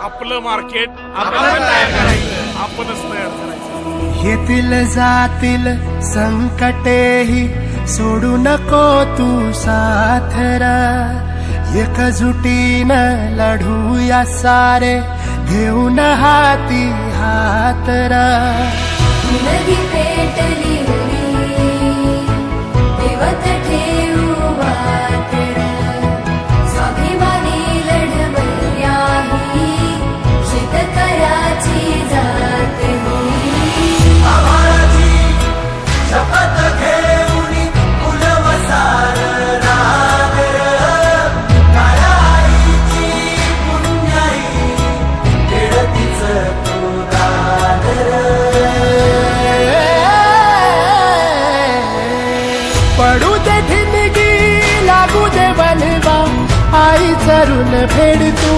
आपलं मार्केट आपण तयार करायचं, आपणच तयार करायचं. येतील जातील संकटेही सोडू नको तू साथरा, एकजुटीनं लढूया सारे घेऊन हाती हातरा. नदी पेटली देवत ठेवू वाटरा, स्वाभिमानी लढवल्याही शेतकऱ्याची जात होई. आम्हाची शपथ घेऊन कुलवसार नागर, काळाईची पुण्याई खेळतीच तो दादर. पडू दे ठिणगी लागू दे बनवा आई चरून फेड तू